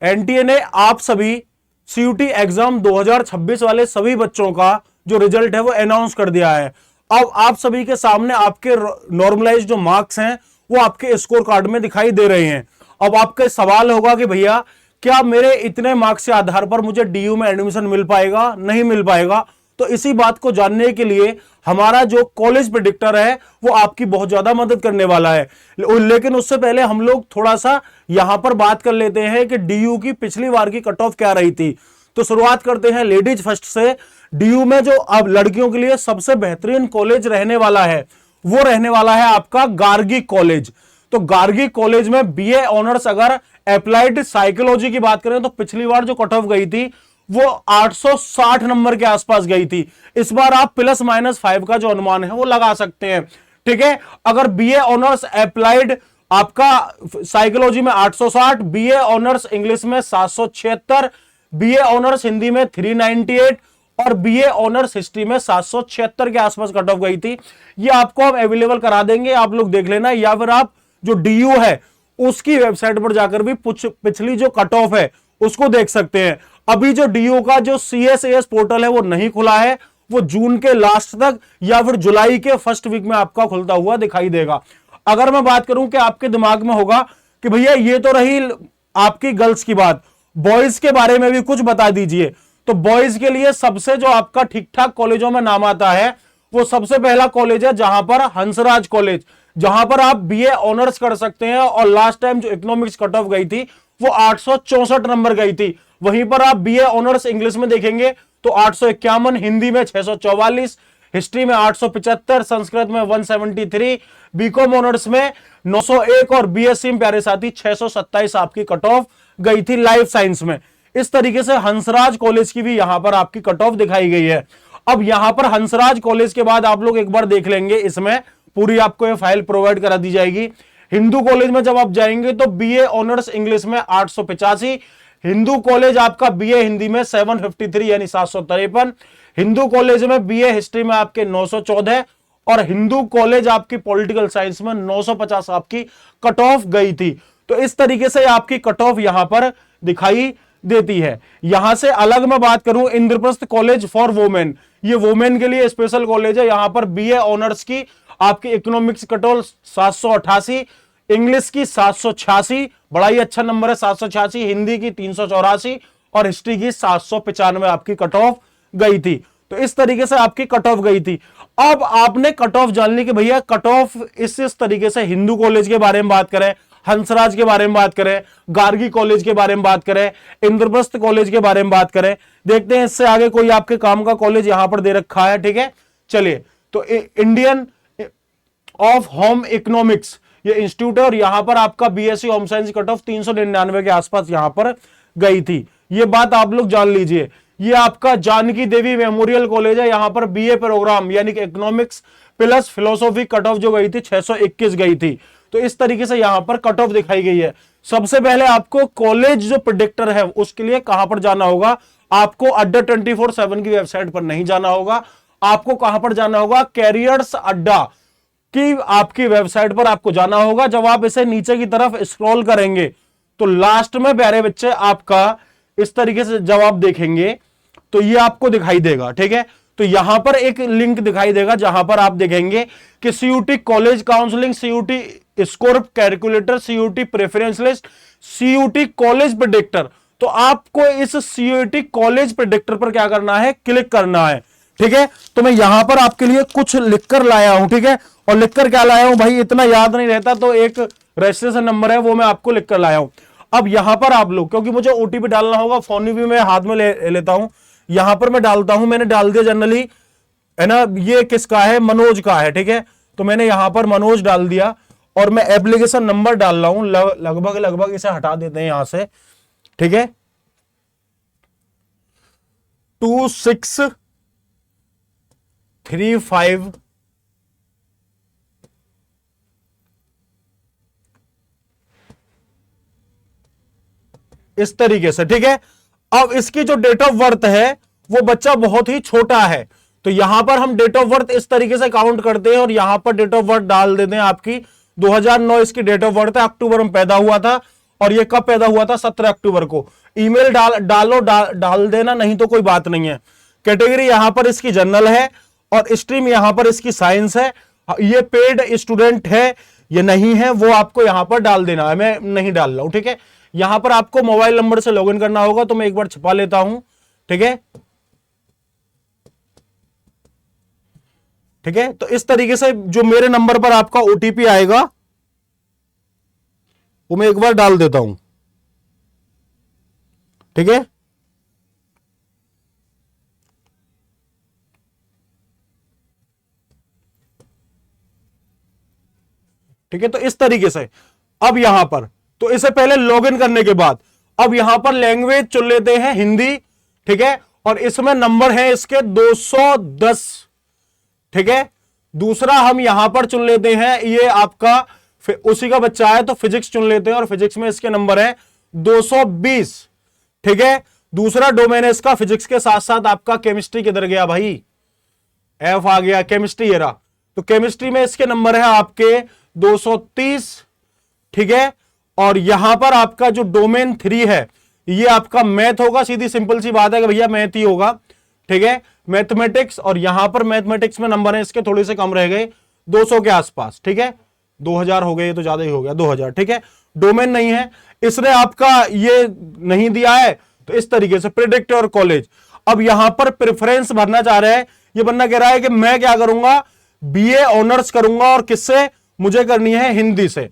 NTA ने आप सभी सीयूटी एग्जाम 2026 वाले सभी बच्चों का जो रिजल्ट है वो अनाउंस कर दिया है। अब आप सभी के सामने आपके नॉर्मलाइज जो मार्क्स हैं वो आपके स्कोर कार्ड में दिखाई दे रहे हैं। अब आपका सवाल होगा कि भैया क्या मेरे इतने मार्क्स के आधार पर मुझे डीयू में एडमिशन मिल पाएगा, नहीं मिल पाएगा? तो इसी बात को जानने के लिए हमारा जो कॉलेज प्रेडिक्टर है वो आपकी बहुत ज्यादा मदद करने वाला है। लेकिन उससे पहले हम लोग थोड़ा सा यहां पर बात कर लेते हैं कि डीयू की पिछली बार की कट ऑफ क्या रही थी। तो शुरुआत करते हैं लेडीज फर्स्ट से। डीयू में जो अब लड़कियों के लिए सबसे बेहतरीन कॉलेज रहने वाला है वो रहने वाला है आपका गार्गी कॉलेज। तो गार्गी कॉलेज में बीए ऑनर्स अगर अप्लाइड साइकोलॉजी की बात करें तो पिछली बार जो कट ऑफ गई थी वो 860 नंबर के आसपास गई थी। इस बार आप +- 5 का जो अनुमान है वो लगा सकते हैं। ठीक है, अगर बीए ऑनर्स अप्लाइड आपका साइकोलॉजी में 860, बीए ऑनर्स इंग्लिश में 776, बीए ऑनर्स हिंदी में 398 और बीए ऑनर्स हिस्ट्री में 776 के आसपास कट ऑफ गई थी। ये आपको हम अवेलेबल करा देंगे, आप लोग देख लेना, या फिर आप जो डीयू है उसकी वेबसाइट पर जाकर भी पिछली जो कट ऑफ है उसको देख सकते हैं। अभी जो डीयू का जो CSAS पोर्टल है वो नहीं खुला है, वो जून के लास्ट तक या फिर जुलाई के फर्स्ट वीक में आपका खुलता हुआ दिखाई देगा। अगर मैं बात करूं कि आपके दिमाग में होगा कि भैया ये तो रही आपकी गर्ल्स की बात, बॉयज के बारे में भी कुछ बता दीजिए। तो बॉयज के लिए सबसे जो आपका ठीक ठाक कॉलेजों में नाम आता है वो सबसे पहला कॉलेज है जहां पर हंसराज कॉलेज, जहां पर आप बीए ऑनर्स कर सकते हैं। और लास्ट टाइम जो इकोनॉमिक्स कट ऑफ गई थी वो 864 नंबर गई थी। वहीं पर आप बीए ऑनर्स इंग्लिश में देखेंगे तो 851, हिंदी में 644, हिस्ट्री में 875, संस्कृत में 173, बीकॉम ऑनर्स में 901 और बीएससी में प्यारे साथी 627 आपकी कट ऑफ गई थी लाइफ साइंस में। इस तरीके से हंसराज कॉलेज की भी यहां पर आपकी कट ऑफ दिखाई गई है। अब यहां पर हंसराज कॉलेज के बाद आप लोग एक बार देख लेंगे, इसमें पूरी आपको ये फाइल प्रोवाइड करा दी जाएगी। हिंदू कॉलेज में जब आप जाएंगे तो बीए ऑनर्स इंग्लिश में 885, हिंदू कॉलेज आपका बीए हिंदी में 753 यानी 753, हिंदू कॉलेज में बीए हिस्ट्री में आपके 914 और हिंदू कॉलेज आपकी पॉलिटिकल साइंस में 950 आपकी कट ऑफ गई थी। तो इस तरीके से आपकी कट ऑफ यहां पर दिखाई देती है। यहां से अलग मैं बात करूं, इंद्रप्रस्थ कॉलेज फॉर वुमेन, ये वुमेन के लिए स्पेशल कॉलेज है। यहां पर बीए ऑनर्स की आपकी इकोनॉमिक्स कट ऑफ 788, इंग्लिश की 786, बड़ा ही अच्छा नंबर है 786, हिंदी की 384 और हिस्ट्री की 795 आपकी कट ऑफ गई थी। तो इस तरीके से आपकी कट ऑफ गई थी। अब आपने कट ऑफ जान ली कि भैया कट ऑफ इस तरीके से हिंदू कॉलेज के बारे में बात करें, हंसराज के बारे में बात करें, गार्गी कॉलेज के बारे में बात करें, इंद्रप्रस्थ कॉलेज के बारे में बात करें। देखते हैं इससे आगे कोई आपके काम का कॉलेज यहां पर दे रखा है। ठीक है, चलिए, तो इंडियन ऑफ होम इकोनॉमिक्स ये इंस्टीट्यूट है और यहां पर आपका BSc home science cut off 399 के आसपास यहां पर गई थी। ये बात आप लोग जान लीजिए। ये आपका जानकी देवी मेमोरियल कॉलेज है, यहां पर बीए प्रोग्राम यानी कि economics plus philosophy cut off जो गई थी 621 गई थी। तो इस तरीके से यहां पर कट ऑफ दिखाई गई है। सबसे पहले आपको कॉलेज जो प्रेडिक्टर है उसके लिए कहां पर जाना होगा? आपको अड्डा 24/7 की वेबसाइट पर नहीं जाना होगा, आपको कहां पर जाना होगा? कैरियर्स अड्डा की आपकी वेबसाइट पर आपको जाना होगा। जब आप इसे नीचे की तरफ स्क्रॉल करेंगे तो लास्ट में प्यारे बच्चे आपका इस तरीके से जब आप देखेंगे तो ये आपको दिखाई देगा। ठीक है, तो यहां पर एक लिंक दिखाई देगा जहां पर आप देखेंगे कि CUET college counselling, CUET score calculator, CUET preference list, CUET college predictor. तो आपको इस सीयूटी कॉलेज प्रेडिक्टर पर क्या करना है? क्लिक करना है। ठीक है, तो मैं यहां पर आपके लिए कुछ लिखकर लाया हूं। ठीक है, और लिखकर क्या लाया हूं भाई, इतना याद नहीं रहता तो एक रजिस्ट्रेशन नंबर है वो मैं आपको लिखकर लाया हूं। अब यहां पर आप लोग, क्योंकि मुझे ओटीपी डालना होगा, फोन भी मैं हाथ में ले लेता हूं, यहां पर मैं डालता हूं। मैंने डाल दिया जनरली, है ना, ये किसका है? मनोज का है। ठीक है, तो मैंने यहां पर मनोज डाल दिया और मैं एप्लीकेशन नंबर डाल रहा हूं। लगभग इसे हटा देते हैं यहां से। ठीक है, 2635 इस तरीके से। ठीक है, अब इसकी जो डेट ऑफ बर्थ है वो बच्चा बहुत ही छोटा है, तो यहां पर हम डेट ऑफ बर्थ इस तरीके से काउंट करते हैं और यहां पर डेट ऑफ बर्थ डाल देते हैं आपकी 2009 इसकी डेट ऑफ बर्थ है, अक्टूबर में पैदा हुआ था और ये कब पैदा हुआ था? 17 अक्टूबर को। ईमेल डाल देना, नहीं तो कोई बात नहीं है। कैटेगरी यहां पर इसकी जनरल है और स्ट्रीम यहां पर इसकी साइंस है। ये पेड स्टूडेंट है ये नहीं है, वो आपको यहां पर डाल देना है, मैं नहीं डाल रहा हूं, ठीक है। यहां पर आपको मोबाइल नंबर से लॉगिन करना होगा, तो मैं एक बार छुपा लेता हूं, ठीक है। ठीक है, तो इस तरीके से जो मेरे नंबर पर आपका ओटीपी आएगा वो मैं एक बार डाल देता हूं, ठीक है। ठीक है, तो इस तरीके से अब यहां पर, तो इसे पहले लॉगिन करने के बाद अब यहां पर लैंग्वेज चुन लेते हैं हिंदी, ठीक है। और इसमें नंबर है इसके 210, ठीक है। दूसरा हम यहां पर चुन लेते हैं, ये आपका उसी का बच्चा है तो फिजिक्स चुन लेते हैं और फिजिक्स में इसके नंबर है 220, ठीक है। दूसरा डोमेन है इसका फिजिक्स के साथ साथ आपका केमिस्ट्री किधर गया भाई? एफ आ गया, केमिस्ट्री ये रहा। तो केमिस्ट्री में इसके नंबर है आपके 230, ठीक है। और यहां पर आपका जो डोमेन 3 है ये आपका मैथ होगा, सीधी सिंपल सी बात है कि भैया मैथ ही होगा, ठीक है, मैथमेटिक्स। और यहां पर मैथमेटिक्स में नंबर है इसके थोड़े से कम रह गए, 200 के आसपास, ठीक है। 2000 हो गए तो ज्यादा ही हो गया, 2000, ठीक है। डोमेन नहीं है, इसने आपका ये नहीं दिया है, तो इस तरीके से प्रेडिक्ट और कॉलेज। अब यहां पर प्रेफरेंस भरना चाह रहे हैं, ये बंदा कह रहा है कि मैं क्या करूंगा, बीए ऑनर्स करूंगा और किससे? मुझे करनी है हिंदी से,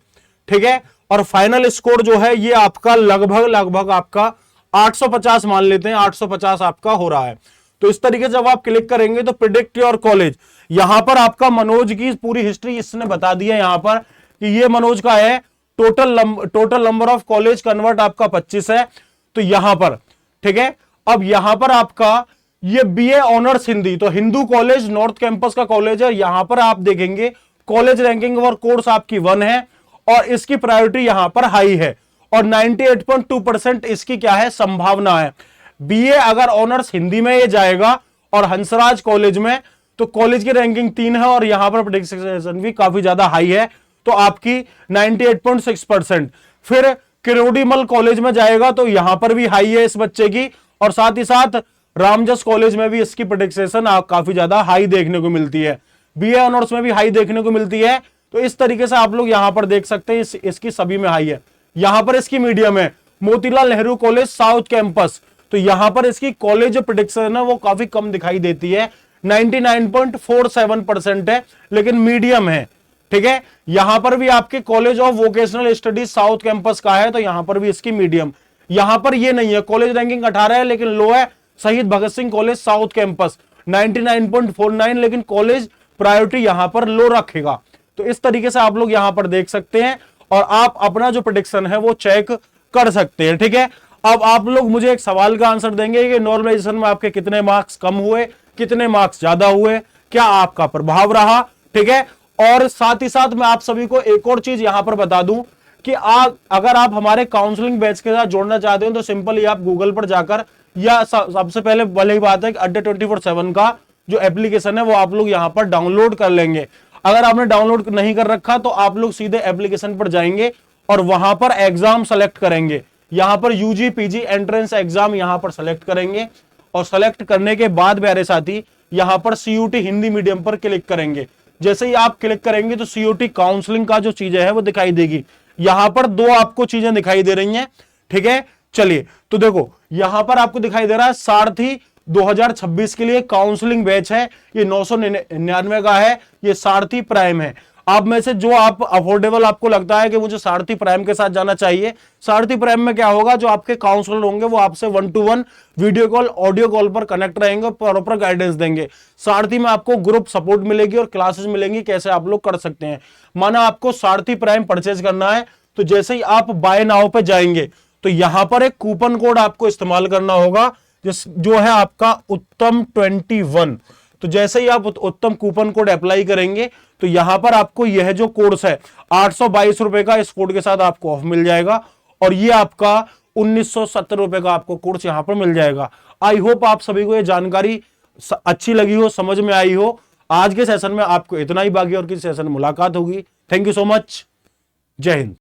ठीक है। और फाइनल स्कोर जो है ये आपका लगभग आपका 850 मान लेते हैं, 850 आपका हो रहा है। तो इस तरीके से जब आप क्लिक करेंगे तो प्रेडिक्ट योर कॉलेज, यहां पर आपका मनोज की पूरी हिस्ट्री इसने बता दी है यहां पर कि ये मनोज का है। Total number of college convert आपका 25 है, तो यहां पर, ठीक है। अब यहां पर आपका ये बीए ऑनर्स हिंदी, तो हिंदू कॉलेज नॉर्थ कैंपस का कॉलेज है। यहां पर आप देखेंगे कॉलेज रैंकिंग और कोर्स आपकी 1 है और इसकी प्रायोरिटी यहां पर हाई है और 98.2% इसकी क्या है? संभावना है। बीए अगर ऑनर्स हिंदी में ये जाएगा और हंसराज कॉलेज में, तो कॉलेज की रैंकिंग 3 है और यहां पर प्रेडिक्शन भी काफी ज्यादा हाई है, तो आपकी 98.6%। फिर किरोड़ीमल कॉलेज में जाएगा तो यहां पर भी हाई है इस बच्चे की, और साथ ही साथ रामजस कॉलेज में भी इसकी प्रेडिक्शन काफी ज्यादा हाई देखने को मिलती है, बीए ऑनर्स में भी हाई देखने को मिलती है। तो इस तरीके से आप लोग यहां पर देख सकते हैं इसकी सभी में हाई है। यहां पर इसकी मीडियम है Motilal Nehru college south campus, तो यहां पर इसकी कॉलेज जो प्रेडिक्शन है वो काफी कम दिखाई देती है, 99.47% है, लेकिन मीडियम है, ठीक है। यहां पर भी आपके college of vocational studies south campus का है, तो यहां पर भी इसकी मीडियम। यहां पर ये नहीं है, कॉलेज रैंकिंग 18 है लेकिन लो है, शहीद Bhagat Singh college south campus 99.49, लेकिन कॉलेज प्रायोरिटी यहां पर लो रखेगा। तो इस तरीके से आप लोग यहां पर देख सकते हैं और आप अपना जो प्रेडिक्शन है वो चेक कर सकते हैं, ठीक है। अब आप लोग मुझे एक सवाल का आंसर देंगे कि नॉर्मलाइजेशन में आपके कितने मार्क्स कम हुए, कितने मार्क्स ज्यादा हुए, क्या आपका प्रभाव रहा, ठीक है। और साथ ही साथ मैं आप सभी को एक और चीज यहां पर बता दूं कि अगर आप हमारे काउंसलिंग बैच के साथ जोड़ना चाहते हो तो सिंपली आप गूगल पर जाकर, या सबसे पहले भले ही बात है कि अड्डे 24/7 का जो एप्लीकेशन है वो आप लोग यहां पर डाउनलोड कर लेंगे। अगर आपने डाउनलोड नहीं कर रखा तो आप लोग सीधे एप्लीकेशन पर जाएंगे और वहां पर एग्जाम सेलेक्ट करेंगे। यहां पर यूजी पीजी एंट्रेंस एग्जाम यहां पर सेलेक्ट करेंगे और सेलेक्ट करने के बाद प्यारे साथी यहां पर सीयूटी हिंदी मीडियम पर क्लिक करेंगे। जैसे ही आप क्लिक करेंगे तो सीयूटी काउंसलिंग का जो चीजें है वो दिखाई देगी। यहां पर 2 आपको चीजें दिखाई दे रही हैं, ठीक है। चलिए तो देखो यहां पर आपको दिखाई दे रहा है सारथी 2026 के लिए काउंसलिंग बैच है, ये 999 का है, ये सारथी प्राइम है। आप में से जो आप अफोर्डेबल आपको लगता है कि मुझे सारथी प्राइम के साथ जाना चाहिए, सारथी प्राइम में क्या होगा, जो आपके काउंसलर होंगे वो आपसे 1-to-1 video call audio call पर कनेक्ट रहेंगे, प्रॉपर गाइडेंस देंगे। सारथी में आपको ग्रुप सपोर्ट मिलेगी और क्लासेस मिलेंगी कैसे आप लोग कर सकते हैं। माना आपको सारथी प्राइम परचेज करना है तो जैसे ही आप बाय नाउ पे जाएंगे तो यहां पर एक कूपन कोड आपको इस्तेमाल करना होगा जो है आपका उत्तम 21। तो जैसे ही आप उत्तम कूपन कोड अप्लाई करेंगे तो यहां पर आपको यह जो कोर्स है 822 रुपए का, इस कोड के साथ आपको ऑफ मिल जाएगा और ये आपका 1970 रुपए का आपको कोर्स यहां पर मिल जाएगा। आई होप आप सभी को यह जानकारी अच्छी लगी हो, समझ में आई हो। आज के सेशन में आपको इतना ही, बाकी और किसी सेशन में मुलाकात होगी। थैंक यू सो मच, जय हिंद।